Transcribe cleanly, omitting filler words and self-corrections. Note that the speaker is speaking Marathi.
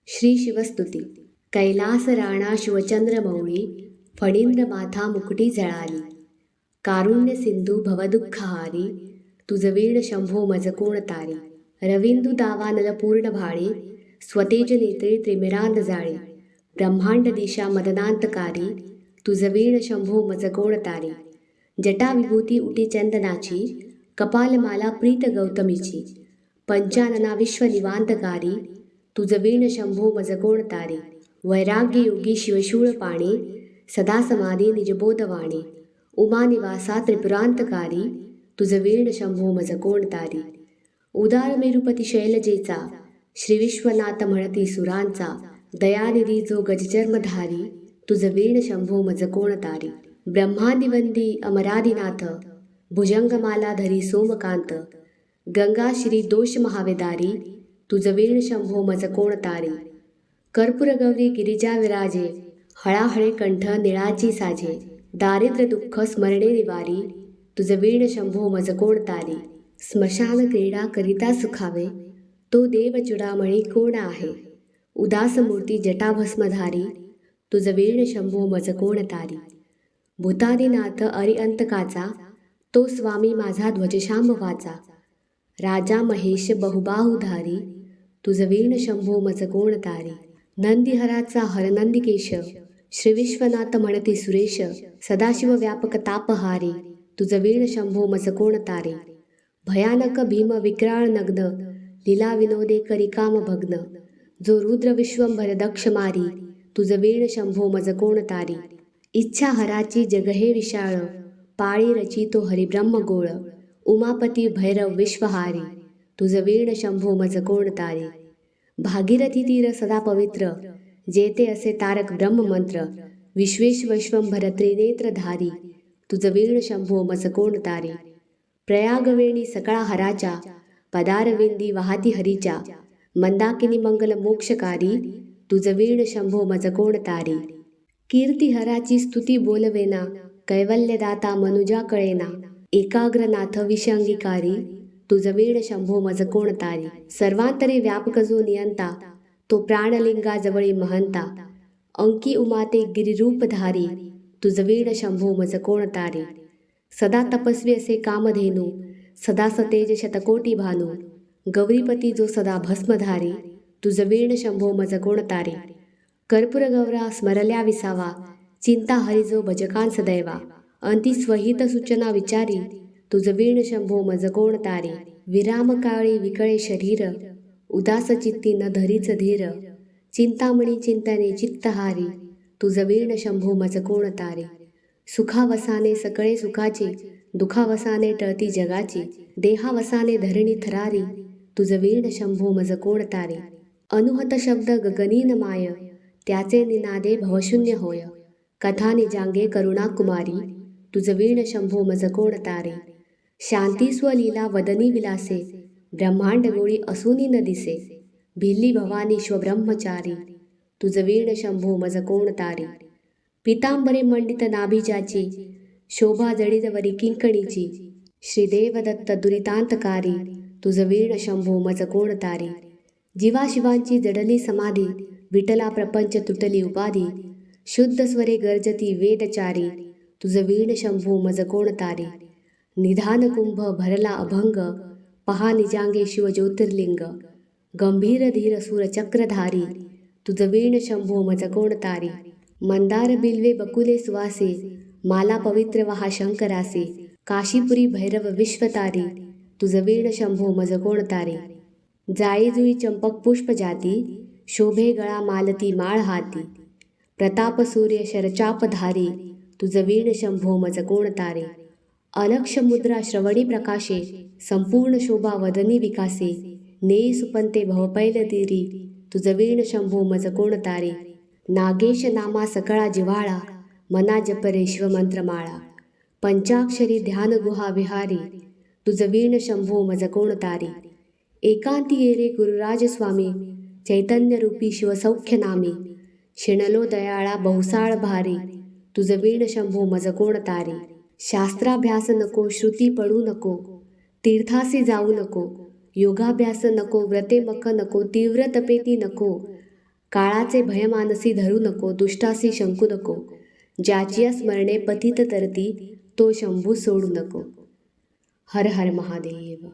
श्री शिवस्तुती. कैलास राणा शिवचंद्र मौळी, फणींद्र माथा मुकुटी जळाली. कारुण्य सिंधू भवदुःखहारी, तुझ वीण शंभो मज कोण तारी. रविंदू दावानल पूर्ण भाळे, स्वतेज नेत्रे त्रिमिरांद जाळे. ब्रह्मांड दिशा मदनांतकारी, तुझ वीण शंभो मज कोण तारी. जटा विभूती उटी चंदनाची, कपालमाला प्रीत गौतमीची. पंचानना विश्व निवांतकारी, तुझ वीण शंभो मज कोण तारी. वैराग्य योगी शिवशूळ पाणी, सदा समाधी निजबोधवाणी. उमानिवासा त्रिपुरांतकारी, तुझ वीण शंभो मज कोण तारी. उदार मेरुपती शैलजेचा, श्री विश्वनाथ म्हणती सुरांचा. दयानिधी जो गजचर्मधारी, तुझ वीण शंभो मज कोण तारी. ब्रह्मादिवंदी अमरादिनाथ, भुजंगमाला धरी सोमकांत. गंगाश्री दोष महावेदारी, तुझ वीण शंभो मज कोण तारी. कर्पूरगौरी गिरिजा विराजे, हळाहळे कंठ निळाची साजे. दारिद्र्य दुःख स्मरणे निवारी, तुझ वीण शंभो मज कोण तारी. स्मशान क्रीडा करिता सुखावे, तो देव चुडामणी कोण आहे. उदास मूर्ती जटाभस्मधारी, तुझ वीण शंभो मज कोण तारी. भूतादिनाथ अरिअंतकाचा, तो स्वामी माझा ध्वजशांभवाचा. राजा महेश बहुबाहुधारी, तुझ वीण शंभो मज कोण तारी. नंदीहराचा हरनंदिकेश, श्री विश्वनाथ म्हणती सुरेश. सदाशिव व्यापक तापहारी, तुझ वीण शंभो मज कोण तारी. भयानक भीम विक्राळ नग्न, लीला विनोदे करी काम भग्न. जो रुद्र विश्वंभर दक्ष मारी, तुझ वीण शंभो मज कोण तारी. इच्छा हराची जग हे विशाळ, पाळी रचितो हरिब्रह्म गोळ. उमापती भैरव विश्वहारी, तुझ वीण शंभो मज कोण तारी. भागीरथी तीर सदा पवित्र, जेते असे तारक ब्रह्ममंत्र. विश्वेश विश्वंभर त्रिनेत्रधारी, तुझ वीण शंभो मज कोण तारी. प्रयागवेणी सकळा हराच्या, पदारविंदी वाहती हरीच्या. मंदाकिनी मंगल मोक्षकारी, तुझ वीण शंभो मज कोण तारी. कीर्ती हराची स्तुती बोलवेना, कैवल्यदाता मनुजा कळेना. एकाग्रनाथ विषंगीकारी, तुझ वीण शंभो मज कोण तारी. सर्वांतरी व्यापक जो नियंता, तो प्राणलिंगा जवळी महंता. अंकी उमाते गिरिरूपधारी, तुझ वीण शंभो मज कोण तारी. सदा तपस्वी असे कामधेनू, सदा सतेज शतकोटी भानू. गौरीपती जो सदा भस्मधारी, तुझ वीण शंभो मज कोण तारी. कर्पूरगौरा स्मरल्या विसावा, चिंता हरिजो भजकांस दैवा. अंती स्वहित सूचना विचारी, तुझ वीण शंभो मज कोण तारी. विराम काळी विकळे शरीर, उदास चित्ती न धरीच धीर. चिंतामणी चिंतने चित्तहारी, तुझ वीण शंभो मज कोण तारी. सुखावसाने सकळे सुखाची, दुखावसाने टळती जगाची. देहावसाने धरणी थरारी, तुझ वीण शंभो मज कोण तारी. अनुहत शब्द गगनीन माय, त्याचे निनादे भवशून्य होय. कथा निजांगे करुणा कुमारी, तुझ वीण शंभो मज कोण तारी. शांती स्वलीला वदनी विलासे, ब्रह्मांड गोळी असूनी न दिसे. भिल्ली भवानी स्वब्रह्मचारी, तुझ वीण शंभो मज कोण तारी. पितांबरे मंडित नाभिजाची, शोभा जडित वरी किंकणीची. श्रीदेव दत्त दुरितांतकारी, तुझ वीण शंभो मज कोण तारी. जीवाशिवांची जडली समाधी, विठला प्रपंच तुटली उपाधी. शुद्ध स्वरे गर्जती वेदचारी, तुझ वीण शंभो मज कोण तारी. निधान कुंभ भरला अभंग, पहा निजांगे शिव ज्योतिर्लिंग. गंभीर धीर सुर चक्रधारी, तुझ वीण शंभो मज कोण तारी. मंदार बिल्वे बकुले सुवासे, माला पवित्र वहा शंकरासे. काशीपुरी भैरव विश्वतारी, तुझ वीण शंभो मज कोण तारी. जाई जुई चंपक पुष्प जाती, शोभे गळा मालती माळ हाती. प्रताप सूर्य शरचापधारी, तुझ वीण शंभो मज कोण तारी. अलक्ष मुद्रा श्रवणी प्रकाशे, संपूर्ण शोभा वदनी विकासे. नेई सुपंते भवपैल तीरी, तुझ वीण शंभो मज कोण तारी. नागेश नामा सकळा जिव्हाळा, मना जपरे शिवमंत्र माळा. पंचाक्षरी ध्यान गुहा विहारी, तुझ वीण शंभो मज कोण तारी. एकांती येरे गुरुराज स्वामी, चैतन्यरूपी शिवसौख्य नामी. शिणलो दयाळा बहुसाळ भारी, तुझ वीण शंभो मज कोण तारी. शास्त्राभ्यास नको श्रुती पडू नको, तीर्थासी जाऊ नको. योगाभ्यास नको व्रते मख नको, तीव्र तपेती नको. काळाचे भयमानसी धरू नको, दुष्टासी शंकू नको. ज्याची स्मरणे पतित तरती, तो शंभू सोडू नको. हर हर महादेव.